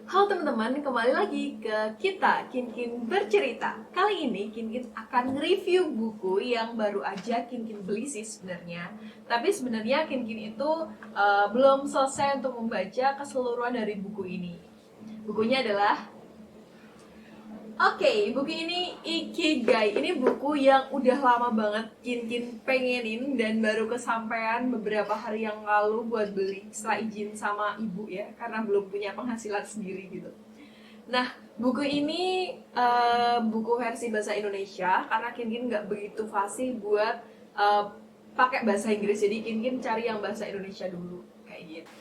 Halo teman-teman, kembali lagi ke kita, Kinkin Bercerita. Kali ini Kinkin akan nge-review buku yang baru aja Kinkin beli sih sebenarnya. Tapi sebenarnya Kinkin itu belum selesai untuk membaca keseluruhan dari buku ini. Bukunya adalah buku ini Ikigai. Ini buku yang udah lama banget Kinkin pengenin dan baru kesampaian beberapa hari yang lalu buat beli setelah izin sama ibu ya, karena belum punya penghasilan sendiri gitu. Nah, buku ini buku versi bahasa Indonesia karena Kinkin nggak begitu fasih buat pakai bahasa Inggris, jadi Kinkin cari yang bahasa Indonesia dulu kayak gitu.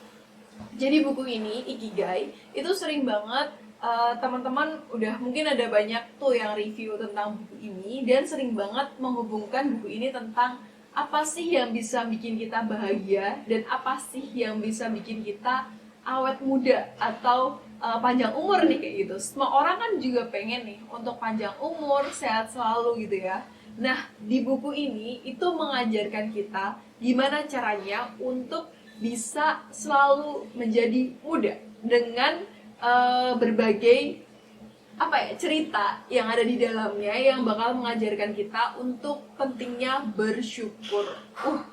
Jadi buku ini Ikigai itu sering banget teman-teman udah mungkin ada banyak tuh yang review tentang buku ini dan sering banget menghubungkan buku ini tentang apa sih yang bisa bikin kita bahagia dan apa sih yang bisa bikin kita awet muda atau panjang umur nih kayak gitu. Semua orang kan juga pengen nih untuk panjang umur, sehat selalu gitu ya. Nah, di buku ini itu mengajarkan kita gimana caranya untuk bisa selalu menjadi muda dengan berbagai cerita yang ada di dalamnya yang bakal mengajarkan kita untuk pentingnya bersyukur.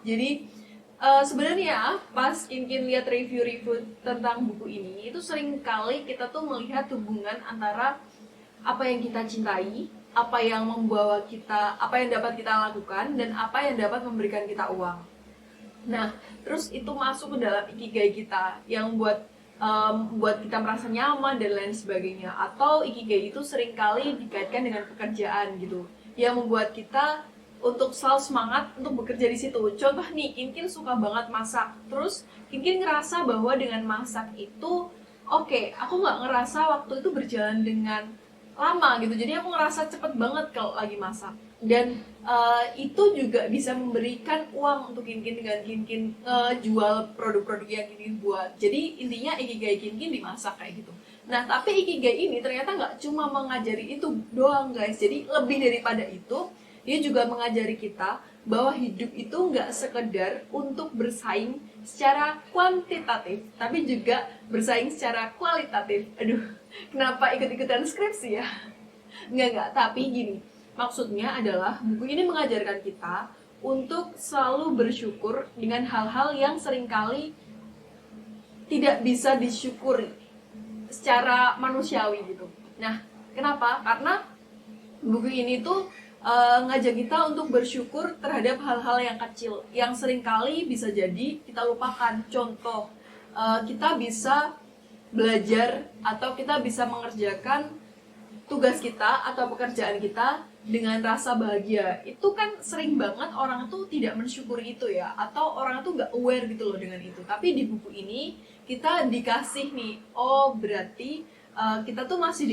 Jadi sebenarnya pas Kinkin lihat review-review tentang buku ini itu sering kali kita tuh melihat hubungan antara apa yang kita cintai, apa yang membawa kita, apa yang dapat kita lakukan dan apa yang dapat memberikan kita uang. Nah, terus itu masuk ke dalam ikigai kita yang buat kita merasa nyaman dan lain sebagainya. Atau ikigai itu seringkali dikaitkan dengan pekerjaan gitu, yang membuat kita untuk selalu semangat untuk bekerja di situ. Contoh nih, Kinkin suka banget masak. Terus Kinkin ngerasa bahwa dengan masak itu aku nggak ngerasa waktu itu berjalan dengan lama gitu. Jadi aku ngerasa cepet banget kalau lagi masak. Dan itu juga bisa memberikan uang untuk Kinkin dengan Kinkin jual produk-produk yang Kinkin buat. Jadi intinya ikigai Kinkin dimasak kayak gitu. Nah, tapi ikigai ini ternyata nggak cuma mengajari itu doang guys. Jadi lebih daripada itu, dia juga mengajari kita bahwa hidup itu nggak sekedar untuk bersaing secara kuantitatif, tapi juga bersaing secara kualitatif. Aduh, kenapa ikut-ikutan skripsi ya? Nggak, tapi gini, maksudnya adalah buku ini mengajarkan kita untuk selalu bersyukur dengan hal-hal yang seringkali tidak bisa disyukuri secara manusiawi gitu. Nah, kenapa? Karena buku ini tuh ngajak kita untuk bersyukur terhadap hal-hal yang kecil yang seringkali bisa jadi kita lupakan. Contoh, kita bisa belajar atau kita bisa mengerjakan tugas kita atau pekerjaan kita dengan rasa bahagia. Itu kan sering banget orang tuh tidak mensyukuri itu ya, atau orang tuh nggak aware gitu loh dengan itu. Tapi di buku ini kita dikasih nih, berarti kita tuh masih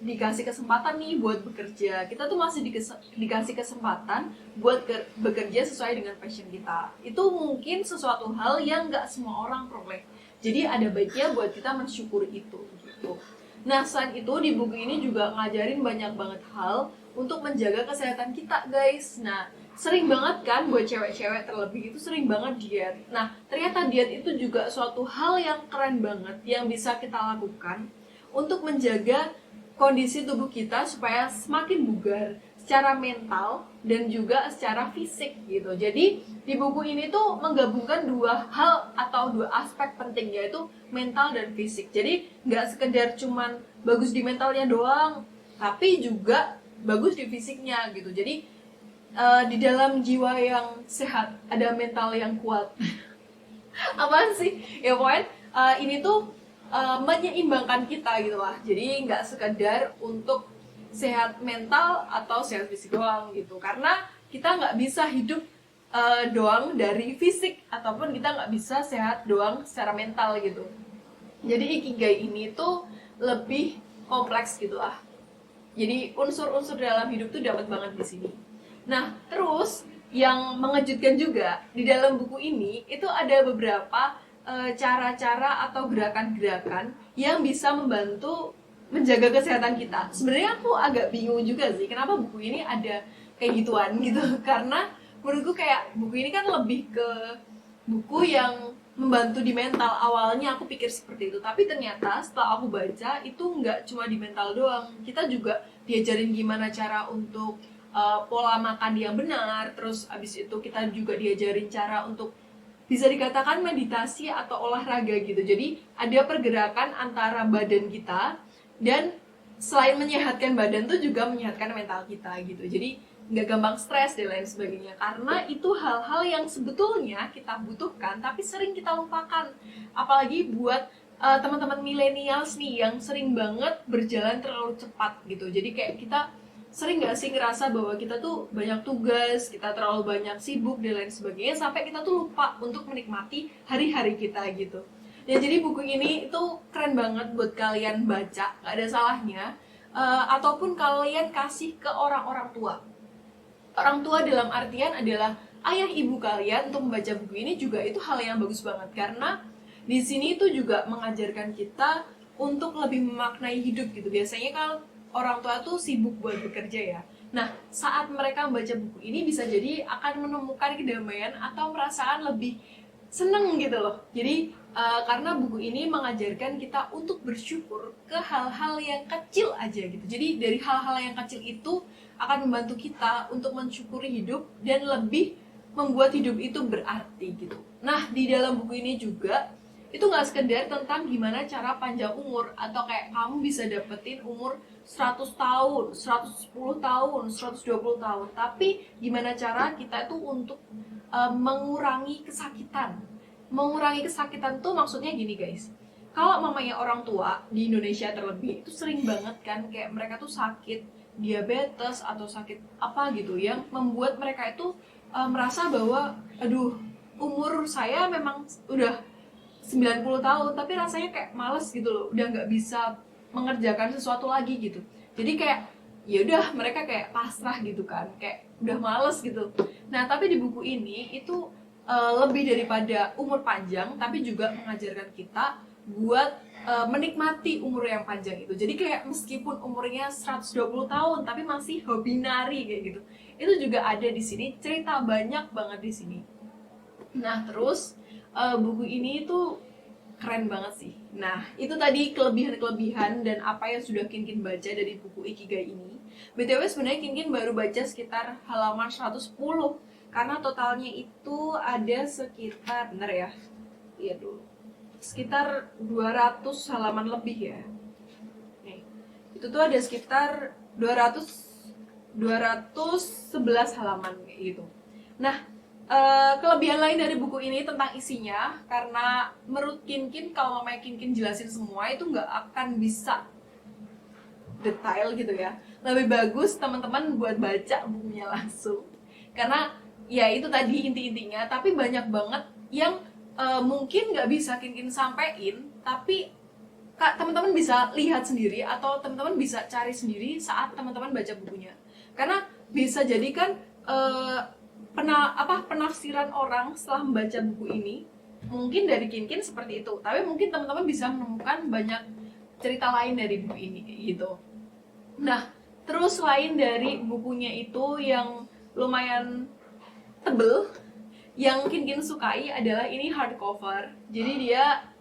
dikasih kesempatan nih buat bekerja. Kita tuh masih dikasih kesempatan buat bekerja sesuai dengan passion kita. Itu mungkin sesuatu hal yang nggak semua orang peroleh. Jadi ada baiknya buat kita mensyukuri itu gitu. Nah, selain itu di buku ini juga ngajarin banyak banget hal untuk menjaga kesehatan kita, guys. Nah, sering banget kan buat cewek-cewek terlebih itu sering banget diet. Nah, ternyata diet itu juga suatu hal yang keren banget yang bisa kita lakukan untuk menjaga kondisi tubuh kita supaya semakin bugar secara mental dan juga secara fisik gitu. Jadi di buku ini tuh menggabungkan dua hal atau dua aspek penting, yaitu mental dan fisik. Jadi nggak sekedar cuman bagus di mentalnya doang, tapi juga bagus di fisiknya gitu. Jadi di dalam jiwa yang sehat ada mental yang kuat. Apaan sih? Ya pokoknya ini tuh menyeimbangkan kita gitu lah. Jadi nggak sekedar untuk sehat mental atau sehat fisik doang gitu. Karena kita nggak bisa hidup doang dari fisik, ataupun kita nggak bisa sehat doang secara mental gitu. Jadi ikigai ini tuh lebih kompleks gitu lah. Jadi unsur-unsur dalam hidup tuh dapat banget di sini. Nah, terus yang mengejutkan juga di dalam buku ini itu ada beberapa cara-cara atau gerakan-gerakan yang bisa membantu menjaga kesehatan kita. Sebenarnya aku agak bingung juga sih kenapa buku ini ada kayak gituan gitu. Karena menurutku kayak buku ini kan lebih ke buku yang membantu di mental. Awalnya aku pikir seperti itu, tapi ternyata setelah aku baca itu nggak cuma di mental doang, kita juga diajarin gimana cara untuk pola makan yang benar. Terus abis itu kita juga diajarin cara untuk bisa dikatakan meditasi atau olahraga gitu. Jadi ada pergerakan antara badan kita, dan selain menyehatkan badan tuh juga menyehatkan mental kita gitu. Jadi nggak gampang stres dan lain sebagainya, karena itu hal-hal yang sebetulnya kita butuhkan tapi sering kita lupakan. Apalagi buat teman-teman millennials nih yang sering banget berjalan terlalu cepat gitu. Jadi kayak kita sering gak sih ngerasa bahwa kita tuh banyak tugas, kita terlalu banyak sibuk dan lain sebagainya, sampai kita tuh lupa untuk menikmati hari-hari kita gitu. Dan jadi buku ini itu keren banget buat kalian baca, gak ada salahnya. Ataupun kalian kasih ke orang-orang tua. Orang tua dalam artian adalah ayah ibu kalian, untuk membaca buku ini juga itu hal yang bagus banget, karena di sini itu juga mengajarkan kita untuk lebih memaknai hidup gitu. Biasanya kalau orang tua tuh sibuk buat bekerja ya. Nah, saat mereka membaca buku ini bisa jadi akan menemukan kedamaian atau perasaan lebih seneng gitu loh. Jadi karena buku ini mengajarkan kita untuk bersyukur ke hal-hal yang kecil aja gitu. Jadi dari hal-hal yang kecil itu akan membantu kita untuk mensyukuri hidup dan lebih membuat hidup itu berarti gitu. Nah, di dalam buku ini juga itu nggak sekedar tentang gimana cara panjang umur, atau kayak kamu bisa dapetin umur 100 tahun, 110 tahun, 120 tahun, tapi gimana cara kita itu untuk mengurangi kesakitan. Mengurangi kesakitan tuh maksudnya gini guys, kalau mamanya orang tua di Indonesia terlebih itu sering banget kan kayak mereka tuh sakit diabetes atau sakit apa gitu yang membuat mereka itu merasa bahwa aduh, umur saya memang udah 90 tahun tapi rasanya kayak males gitu loh, udah nggak bisa mengerjakan sesuatu lagi gitu. Jadi kayak ya udah mereka kayak pasrah gitu kan, kayak udah males gitu. Nah, tapi di buku ini itu lebih daripada umur panjang, tapi juga mengajarkan kita buat menikmati umur yang panjang itu. Jadi kayak meskipun umurnya 120 tahun tapi masih hobi nari kayak gitu. Itu juga ada di sini, cerita banyak banget di sini. Nah, terus buku ini tuh keren banget sih. Nah, itu tadi kelebihan-kelebihan dan apa yang sudah Kinkin baca dari buku Ikigai ini. BTW sebenarnya Kinkin baru baca sekitar halaman 110, karena totalnya itu ada sekitar, bener ya? Lihat dulu. Sekitar 200 halaman lebih ya. Nih. Itu tuh ada sekitar 211 halaman kayak gitu. Nah, kelebihan lain dari buku ini tentang isinya, karena menurut Kinkin kalau mamanya Kinkin jelasin semua itu nggak akan bisa detail gitu ya. Lebih bagus teman-teman buat baca bukunya langsung, karena ya itu tadi inti-intinya. Tapi banyak banget yang mungkin nggak bisa Kinkin sampein, tapi teman-teman bisa lihat sendiri atau teman-teman bisa cari sendiri saat teman-teman baca bukunya. Karena bisa jadi kan penafsiran orang setelah membaca buku ini mungkin dari Kinkin seperti itu, tapi mungkin teman-teman bisa menemukan banyak cerita lain dari buku ini gitu. Nah, terus lain dari bukunya itu yang lumayan tebel, yang Kinkin sukai adalah ini hardcover. Jadi dia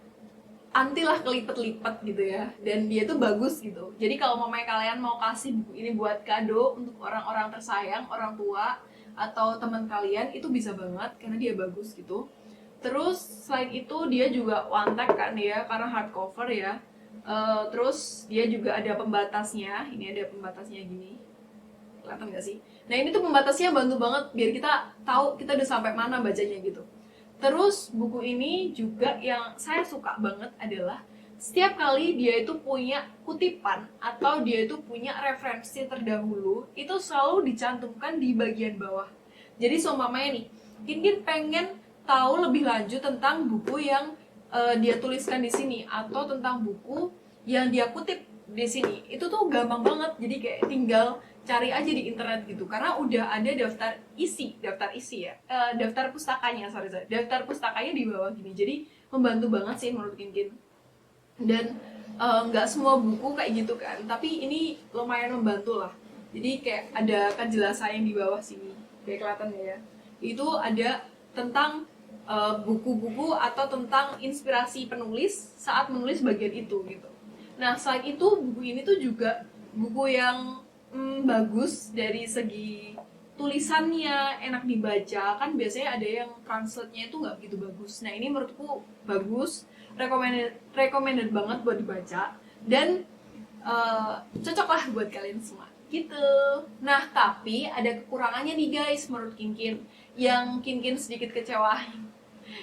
antilah kelipet-lipet gitu ya, dan dia tuh bagus gitu. Jadi kalau mamanya kalian mau kasih buku ini buat kado untuk orang-orang tersayang, orang tua atau teman kalian, itu bisa banget karena dia bagus gitu. Terus selain itu dia juga one tag kan ya, karena hardcover ya. Terus dia juga ada pembatasnya, ini ada pembatasnya gini, kelihatan nggak sih? Nah, ini tuh pembatasnya bantu banget biar kita tahu kita udah sampai mana bacanya gitu. Terus buku ini juga yang saya suka banget adalah setiap kali dia itu punya kutipan atau dia itu punya referensi terdahulu, itu selalu dicantumkan di bagian bawah. Jadi seumpamanya nih, Kinkin pengen tahu lebih lanjut tentang buku yang dia tuliskan di sini atau tentang buku yang dia kutip di sini, itu tuh gampang banget. Jadi kayak tinggal cari aja di internet gitu, karena udah ada daftar isi ya, daftar pustakanya, daftar pustakanya di bawah gini. Jadi membantu banget sih menurut Kinkin. Dan nggak semua buku kayak gitu kan, tapi ini lumayan membantu lah. Jadi kayak ada kejelasan yang di bawah sini, kayak kelihatan ya, itu ada tentang buku-buku atau tentang inspirasi penulis saat menulis bagian itu gitu. Nah, selain itu buku ini tuh juga buku yang bagus dari segi tulisannya, enak dibaca. Kan biasanya ada yang translate-nya itu nggak begitu bagus. Nah, ini menurutku bagus, recommended banget buat dibaca, dan cocok lah buat kalian semua gitu. Nah, tapi ada kekurangannya nih guys menurut Kinkin, yang Kinkin sedikit kecewain.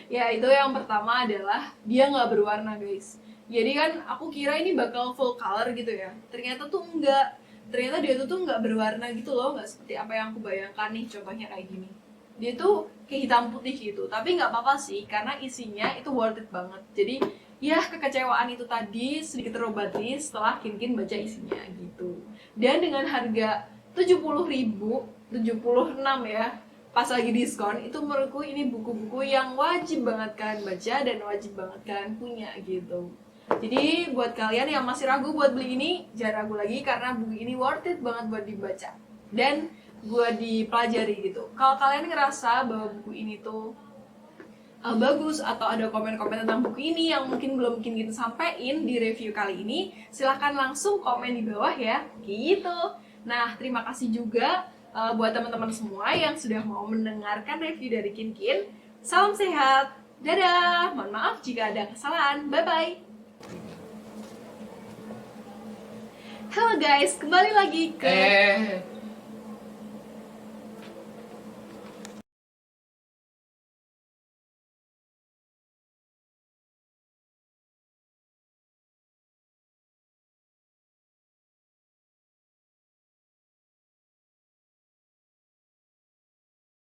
Ya, itu yang pertama adalah dia nggak berwarna guys. Jadi kan aku kira ini bakal full color gitu ya, ternyata tuh enggak. Ternyata dia tuh nggak berwarna gitu loh, nggak seperti apa yang aku bayangkan nih. Contohnya kayak gini, dia tuh kayak hitam putih gitu. Tapi nggak apa-apa sih, karena isinya itu worth it banget. Jadi ya, kekecewaan itu tadi sedikit terobati setelah Kinkin baca isinya gitu. Dan dengan harga 70.000, 76 ya, pas lagi diskon, itu menurutku ini buku-buku yang wajib banget kalian baca dan wajib banget kalian punya gitu. Jadi buat kalian yang masih ragu buat beli ini, jangan ragu lagi karena buku ini worth it banget buat dibaca dan buat dipelajari gitu. Kalau kalian ngerasa bahwa buku ini tuh bagus atau ada komen-komen tentang buku ini yang mungkin belum kita sampaikan di review kali ini, silahkan langsung komen di bawah ya gitu. Nah, terima kasih juga buat teman-teman semua yang sudah mau mendengarkan review dari Kinkin. Salam sehat, dadah, mohon maaf jika ada kesalahan, bye-bye. Halo guys, kembali lagi ke